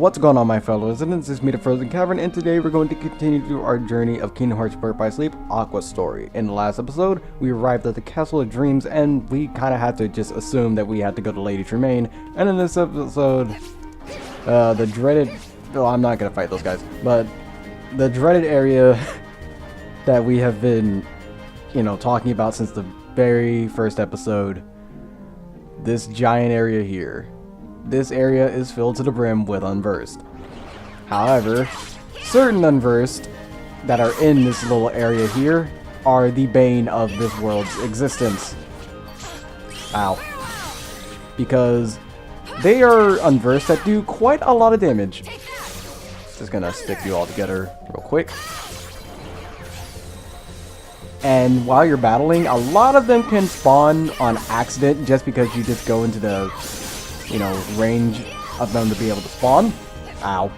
What's going on, my fellow residents? It's me, the Frozen Cavern, and today we're going to continue through our journey of Kingdom Hearts Birth by Sleep, Aqua's story. In the last episode, we arrived at the Castle of Dreams, and we kind of had to just assume that we had to go to Lady Tremaine. And in this episode, the dreaded... well, I'm not going to fight those guys, but the dreaded area that we have been, talking about since the very first episode, this giant area here. This area is filled to the brim with unversed. However, certain unversed that are in this little area here are the bane of this world's existence. Ow. Because they are unversed that do quite a lot of damage. Just gonna stick you all together real quick. And while you're battling, a lot of them can spawn on accident just because you just go into the range of them to be able to spawn. Ow.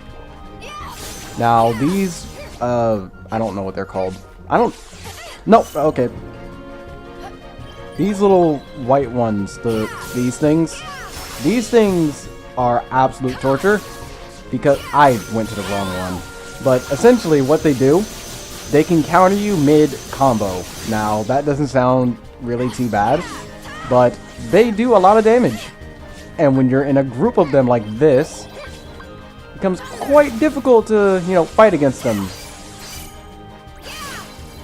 Now, these, I don't know what they're called. No, okay. These little white ones, these things are absolute torture because I went to the wrong one. But essentially what they do, they can counter you mid-combo. Now, that doesn't sound really too bad, but they do a lot of damage. And when you're in a group of them like this, it becomes quite difficult to, fight against them.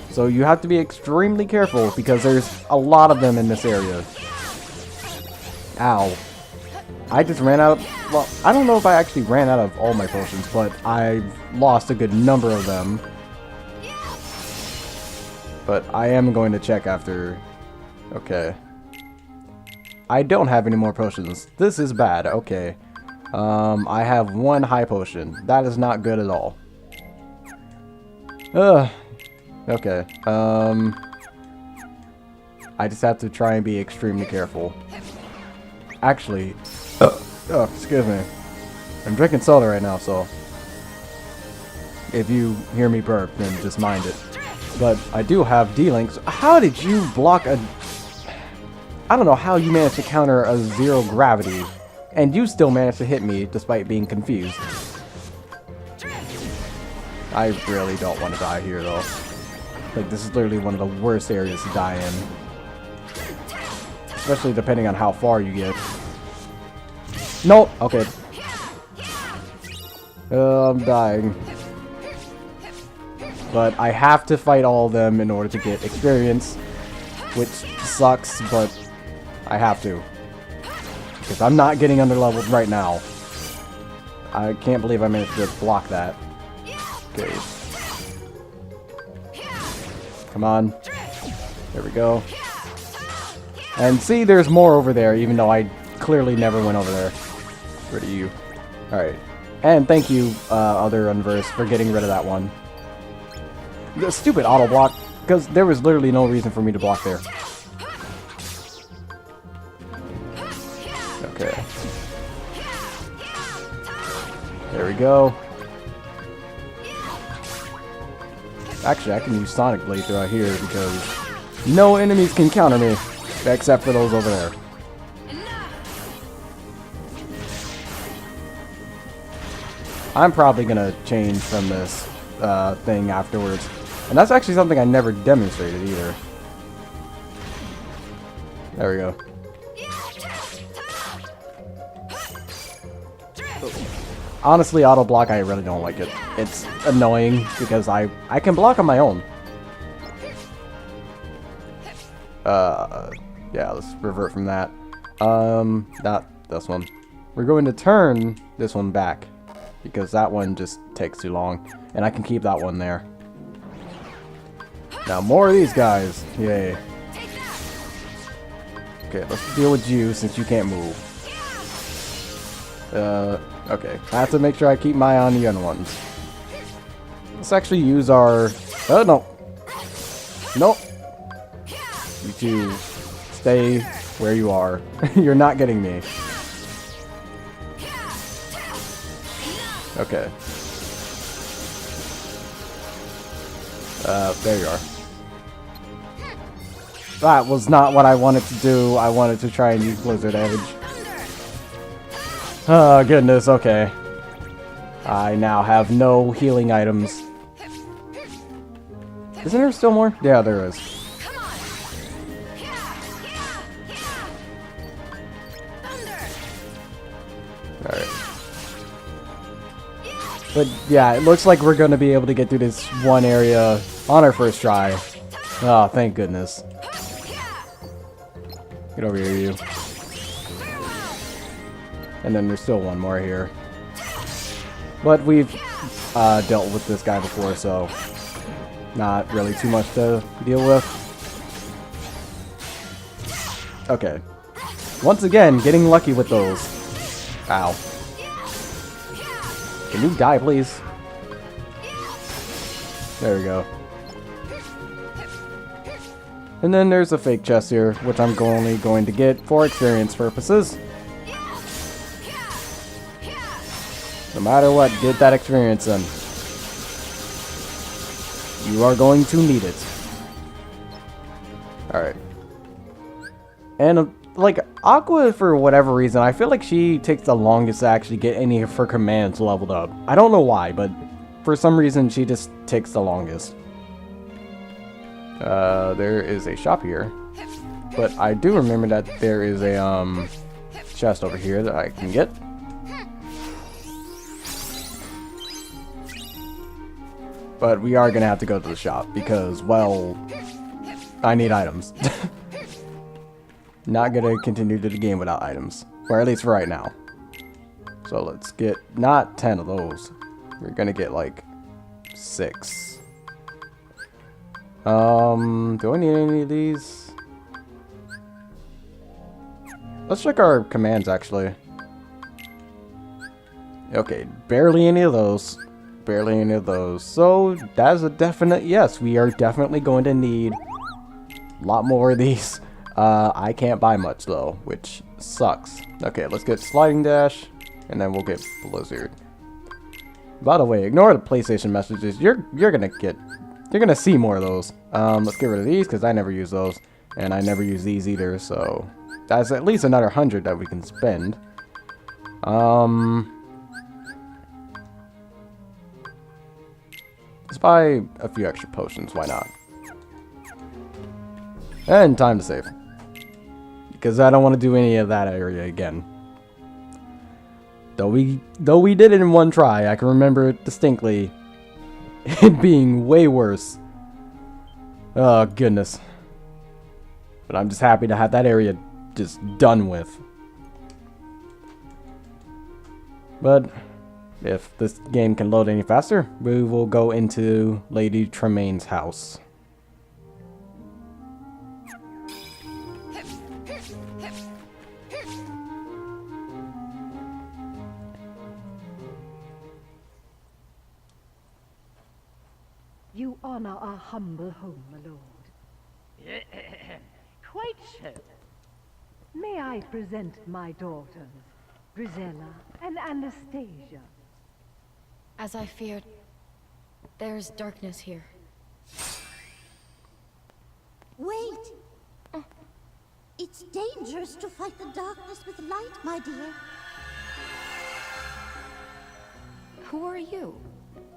So you have to be extremely careful because there's a lot of them in this area. Ow. I just ran out of... well, I don't know if I actually ran out of all my potions, but I lost a good number of them. But I am going to check after... okay. I don't have any more potions. This is bad. Okay. I have one high potion. That is not good at all. Okay. I just have to try and be extremely careful. Actually, excuse me. I'm drinking soda right now, so if you hear me burp, then just mind it. But I do have D-Links. How did you block a... I don't know how you managed to counter a zero gravity, and you still managed to hit me despite being confused. I really don't want to die here, though. Like, this is literally one of the worst areas to die in. Especially depending on how far you get. Nope. Okay. I'm dying. But I have to fight all of them in order to get experience, which sucks, but I have to. Because I'm not getting underleveled right now. I can't believe I managed to block that. Okay. Come on. There we go. And see, there's more over there, even though I clearly never went over there. Where are you? Alright. And thank you, other Unverse, for getting rid of that one. The stupid auto block, because there was literally no reason for me to block there. Okay. There we go. Actually, I can use Sonic Blade throughout here because no enemies can counter me except for those over there. I'm probably gonna change from this thing afterwards. And that's actually something I never demonstrated either. There we go. Honestly, auto block, I really don't like it. It's annoying because I can block on my own. Yeah, let's revert from that. Not this one. We're going to turn this one back because that one just takes too long, and I can keep that one there. Now more of these guys. Yay. Okay, let's deal with you since you can't move. Okay. I have to make sure I keep my eye on the other ones. Let's actually use our... oh, no. Nope. You two stay where you are. You're not getting me. Okay. There you are. That was not what I wanted to do. I wanted to try and use Blizzard Edge. Oh, goodness, okay. I now have no healing items. Isn't there still more? Yeah, there is. Alright. But yeah, it looks like we're going to be able to get through this one area on our first try. Oh, thank goodness. Get over here, you. And then there's still one more here. But we've dealt with this guy before, so not really too much to deal with. Okay. Once again, getting lucky with those. Ow. Can you die, please? There we go. And then there's a fake chest here, which I'm only going to get for experience purposes. No matter what, get that experience in. You are going to need it. Alright. And, like, Aqua, for whatever reason, I feel like she takes the longest to actually get any of her commands leveled up. I don't know why, but for some reason, she just takes the longest. There is a shop here. But I do remember that there is a, chest over here that I can get. But we are going to have to go to the shop because, well, I need items. Not going to continue to the game without items. Or at least for right now. So let's get, not 10 of those. We're going to get like 6. Do I need any of these? Let's check our commands actually. Okay, barely any of those. Barely any of those. So that's a definite yes. We are definitely going to need a lot more of these. I can't buy much though, which sucks. Okay, let's get sliding dash, and then we'll get blizzard. By the way, ignore the PlayStation messages. You're gonna see more of those. Let's get rid of these because I never use those, and I never use these either. So that's at least another 100 that we can spend. Let's buy a few extra potions, why not? And time to save. Because I don't want to do any of that area again. Though we did it in one try, I can remember it distinctly. It being way worse. Oh, goodness. But I'm just happy to have that area just done with. But if this game can load any faster, we will go into Lady Tremaine's house. You honor our humble home, my lord. Quite so. May I present my daughters, Grisella and Anastasia? As I feared, there's darkness here. Wait! It's dangerous to fight the darkness with light, my dear. Who are you?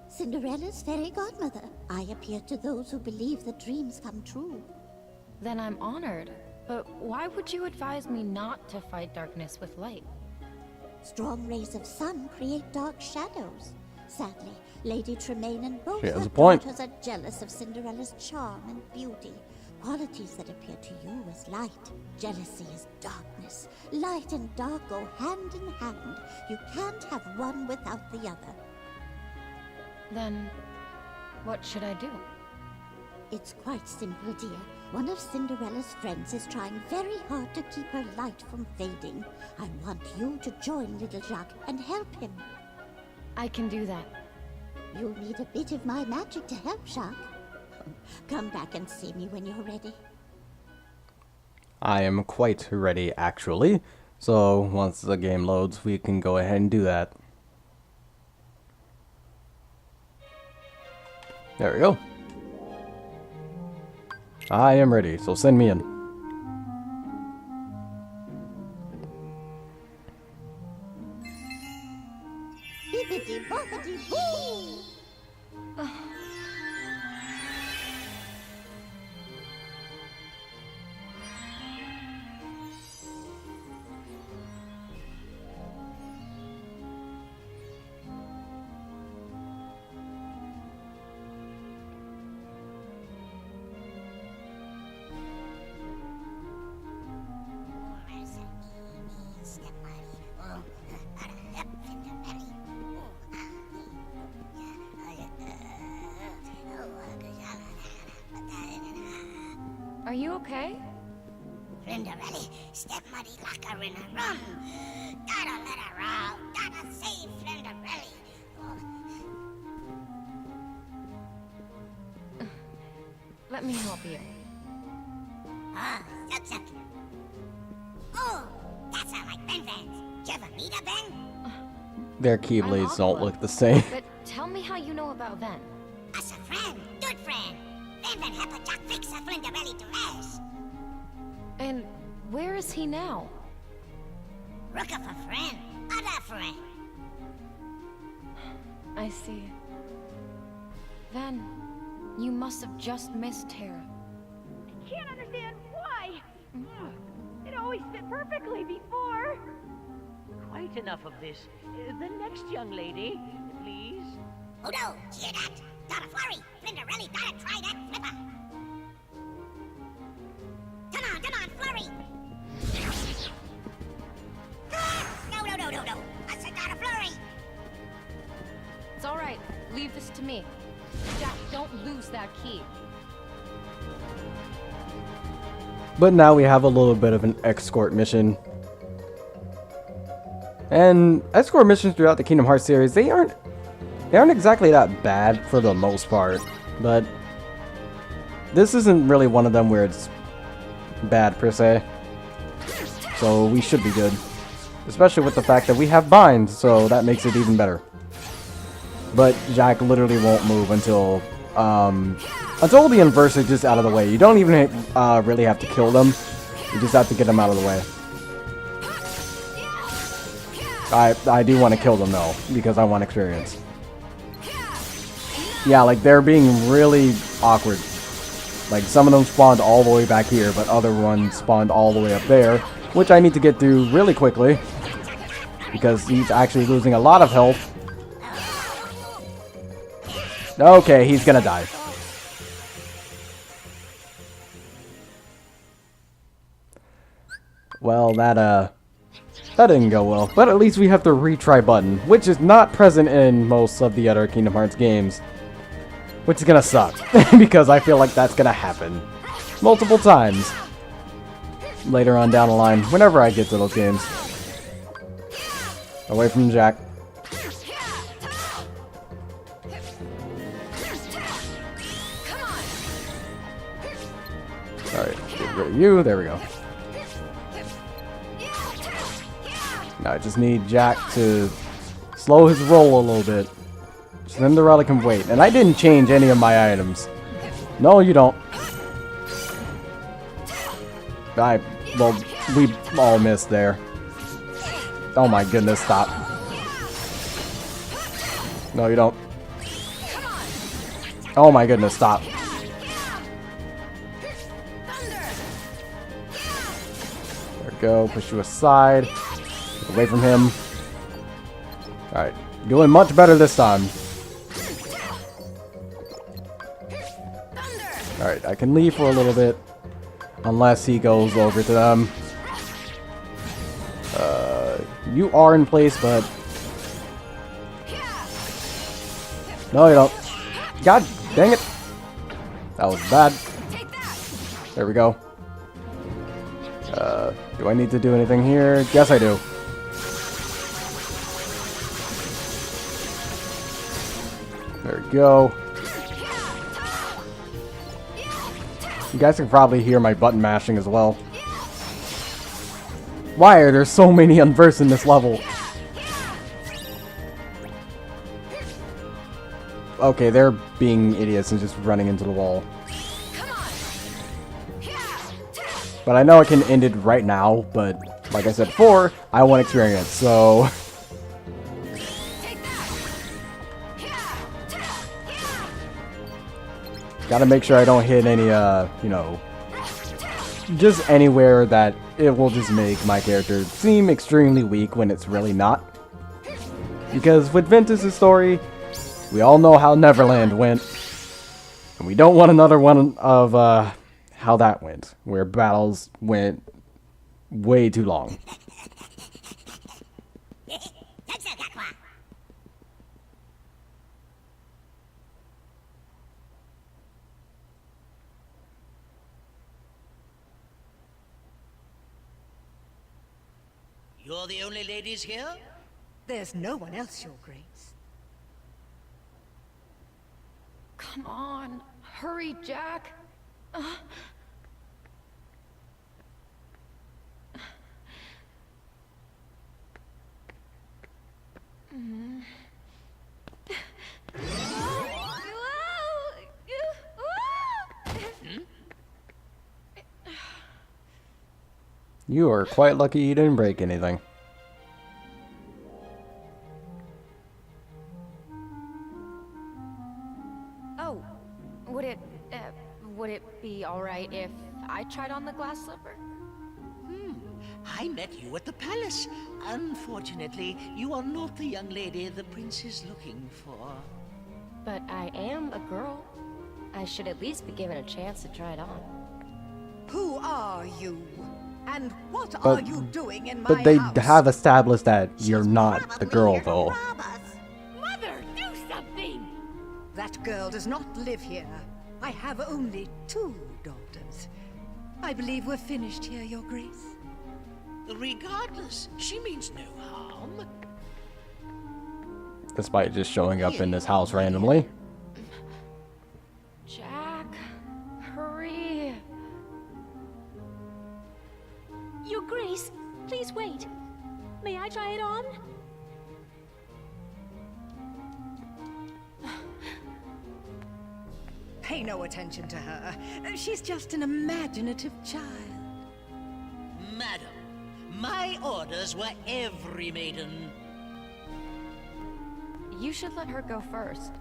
Cinderella's fairy godmother. I appear to those who believe that dreams come true. Then I'm honored. But why would you advise me not to fight darkness with light? Strong rays of sun create dark shadows. Sadly, Lady Tremaine and both She has her a point. daughters are jealous of Cinderella's charm and beauty, qualities that appear to you as light. Jealousy is darkness. Light and dark go hand in hand. You can't have one without the other. Then, what should I do? It's quite simple, dear. One of Cinderella's friends is trying very hard to keep her light from fading. I want you to join little Jacques and help him. I can do that. You'll need a bit of my magic to help, Jacques. Come back and see me when you're ready. I am quite ready, actually. So once the game loads, we can go ahead and do that. There we go. I am ready, so send me in. Bibbidi bobbidi boo! Are you okay? Flinderelli, step muddy like a in a rum. Gotta let her out. Gotta save Flinderelli. Let me help you. Ah, suck. Oh, that sounds like Ben Vans. Did you ever meet a Ben? Their keyblades don't look the same. But tell me how you know about Ven. As a friend, good friend. Ben Van help a Jack fix a Flinderelli to rest. And where is he now? Rook of a friend, other friend. I see. Ven, you must have just missed Tara. Can't understand why. It always fit perfectly before. Quite enough of this. The next young lady, please. Udo, hear that? Gotta flurry. Flinderelli gotta try that flipper. Come on, flurry. No. I said gotta flurry. It's all right. Leave this to me. Jack, don't lose that key. But now we have a little bit of an escort mission. And escort missions throughout the Kingdom Hearts series, they aren't exactly that bad for the most part. But this isn't really one of them where it's bad per se. So we should be good. Especially with the fact that we have binds, so that makes it even better. But Jack literally won't move until the inverse is just out of the way. You don't even really have to kill them. You just have to get them out of the way. I do want to kill them though, because I want experience. Yeah, like they're being really awkward. Like some of them spawned all the way back here, but other ones spawned all the way up there, which I need to get through really quickly. Because he's actually losing a lot of health. Okay, he's gonna die. Well, that didn't go well. But at least we have the retry button, which is not present in most of the other Kingdom Hearts games. Which is gonna suck, because I feel like that's gonna happen multiple times later on down the line, whenever I get to those games. Away from Jack. Alright, get rid of you. There we go. Now I just need Jack to slow his roll a little bit. Cinderella can wait. And I didn't change any of my items. No, you don't. Well, we all missed there. Oh my goodness, stop. No, you don't. Oh my goodness, stop. There we go, push you aside. Get away from him. Alright, doing much better this time. Alright, I can leave for a little bit. Unless he goes over to them. You are in place, but... No, you don't. God dang it. That was bad. There we go. Do I need to do anything here? Yes, I do. There we go. You guys can probably hear my button mashing as well. Why are there so many unversed in this level? Okay, they're being idiots and just running into the wall. But I know I can end it right now, but like I said before, I want experience, so... Gotta make sure I don't hit any, you know, just anywhere that it will just make my character seem extremely weak when it's really not. Because with Ventus' story, we all know how Neverland went. And we don't want another one of how that went, where battles went way too long. You're the only ladies here? There's no one else, Your Grace. Come on. Hurry, Jack. You are quite lucky you didn't break anything. Oh, would it be alright if I tried on the glass slipper? I met you at the palace. Unfortunately, you are not the young lady the prince is looking for. But I am a girl. I should at least be given a chance to try it on. Who are you? And what are you doing in my But they house? have established that you're not the girl, though. Mother, do something! That girl does not live here. I have only 2 daughters. I believe we're finished here, Your Grace. Regardless, she means no harm. Despite just showing up in this house randomly. Jack, hurry. Your Grace, please wait. May I try it on? Pay no attention to her. She's just an imaginative child. Madam, my orders were every maiden. You should let her go first.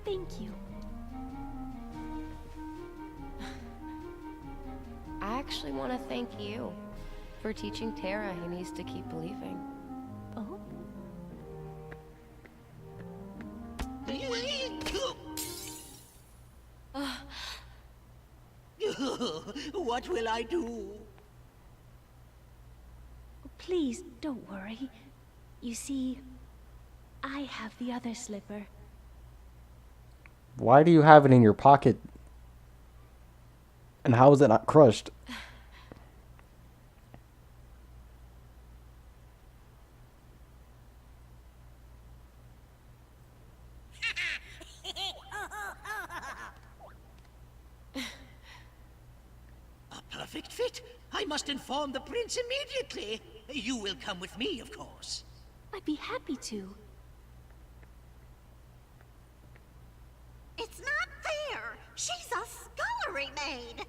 Thank you. I actually want to thank you for teaching Tara he needs to keep believing. Oh? What will I do? Please, don't worry. You see, I have the other slipper. Why do you have it in your pocket? And how is it not crushed? A perfect fit. I must inform the prince immediately. You will come with me, of course. I'd be happy to. It's not fair. She's a scullery maid.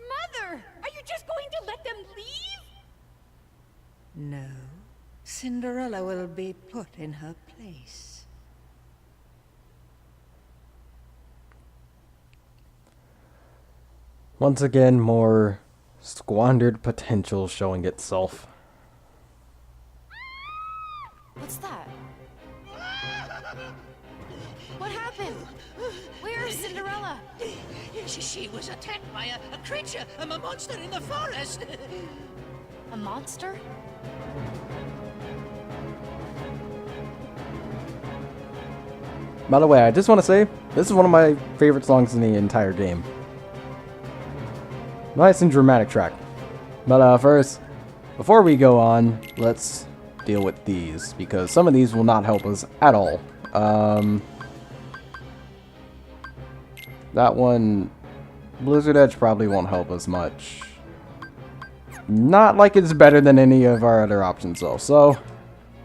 Mother, are you just going to let them leave? No. Cinderella will be put in her place. Once again, more squandered potential showing itself. What's that? What happened? Where is Cinderella? She was attacked by a creature, a monster in the forest. A monster? By the way, I just want to say, this is one of my favorite songs in the entire game. Nice and dramatic track. But first, before we go on, let's deal with these, because some of these will not help us at all. That one, Blizzard Edge probably won't help us much. Not like it's better than any of our other options though, so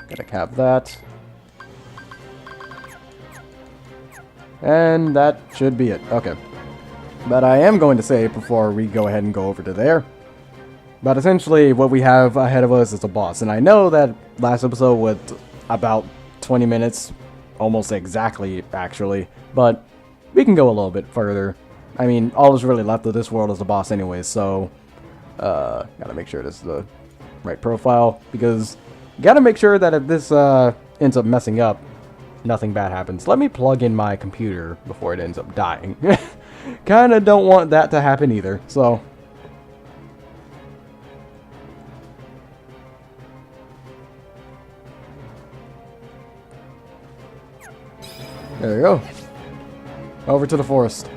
gotta cap that. And that should be it. Okay. But I am going to say before we go ahead and go over to there, but essentially what we have ahead of us is a boss. And I know that last episode was about 20 minutes, almost exactly, actually. But we can go a little bit further. I mean, all that's really left of this world is the boss anyways, so... gotta make sure this is the right profile, because gotta make sure that if this ends up messing up, nothing bad happens. Let me plug in my computer before it ends up dying. Kinda don't want that to happen either, so... There we go. Over to the forest.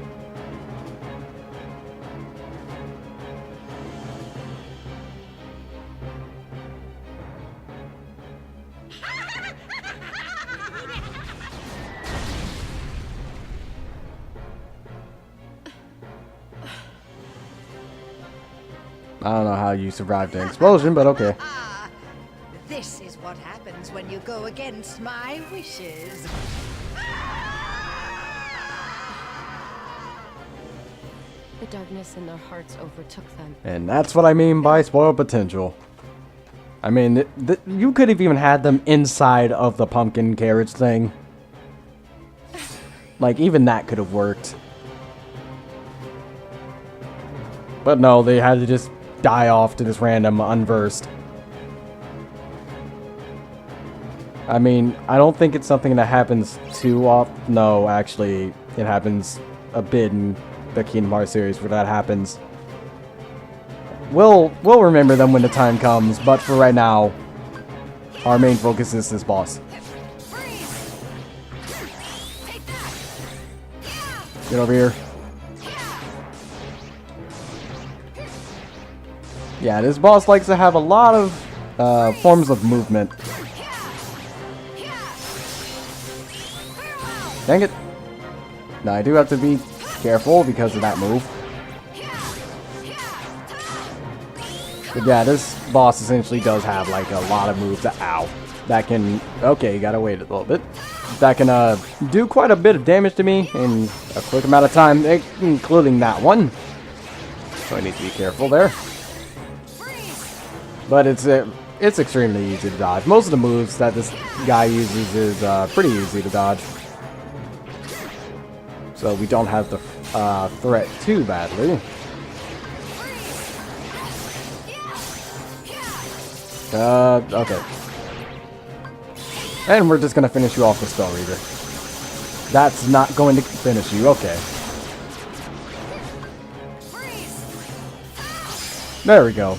I don't know how you survived an explosion, but okay. This is what happens when you go against my wishes. The darkness in their hearts overtook them. And that's what I mean by spoiled potential. I mean, you could have even had them inside of the pumpkin carriage thing. Like, even that could have worked. But no, they had to just die off to this random unversed. I mean, I don't think it's something that happens too often. No, actually, it happens a bit in the Kingdom Hearts series where that happens. We'll remember them when the time comes, but for right now, our main focus is this boss. Get over here. Yeah, this boss likes to have a lot of forms of movement. Dang it. Now I do have to be careful because of that move. But yeah, this boss essentially does have like a lot of moves that, ow, that can, okay, you gotta wait a little bit. That can do quite a bit of damage to me in a quick amount of time, including that one. So I need to be careful there. But it's extremely easy to dodge. Most of the moves that this guy uses is pretty easy to dodge. So we don't have to threat too badly. Okay. And we're just gonna finish you off with Spell Reader. That's not going to finish you, okay. There we go.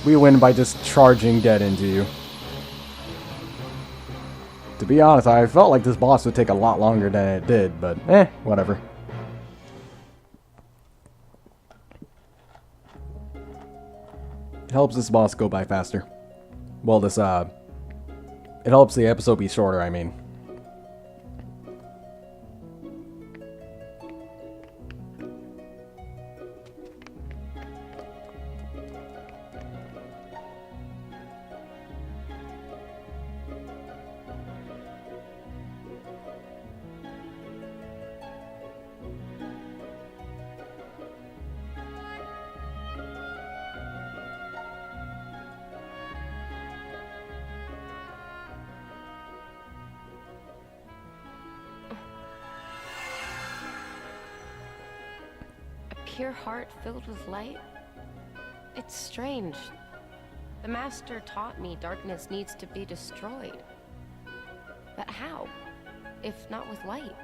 We win by just charging dead into you. To be honest, I felt like this boss would take a lot longer than it did, but whatever. It helps this boss go by faster. Well, this, it helps the episode be shorter, I mean. Pure heart filled with light? It's strange. The Master taught me darkness needs to be destroyed. But how? If not with light?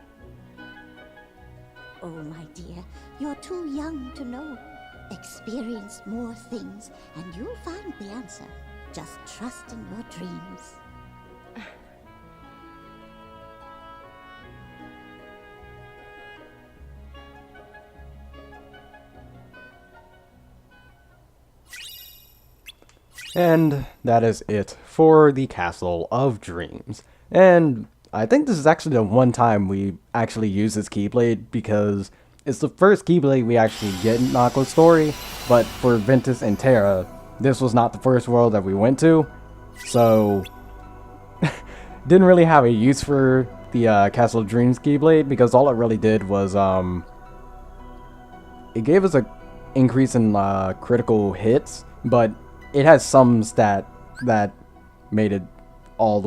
Oh, my dear, you're too young to know. Experience more things, and you'll find the answer. Just trust in your dreams. And that is it for the Castle of Dreams. And I think this is actually the one time we actually use this Keyblade, because it's the first Keyblade we actually get in Aqua's story, but for Ventus and Terra, this was not the first world that we went to, so didn't really have a use for the Castle of Dreams Keyblade, because all it really did was it gave us a increase in critical hits, but it has some stat that made it all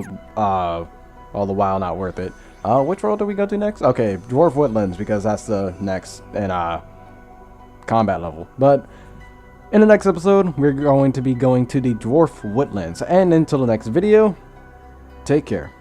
all the while not worth it. Which world do we go to next? Okay, Dwarf Woodlands, because that's the next in combat level. But in the next episode, we're going to be going to the Dwarf Woodlands. And until the next video, take care.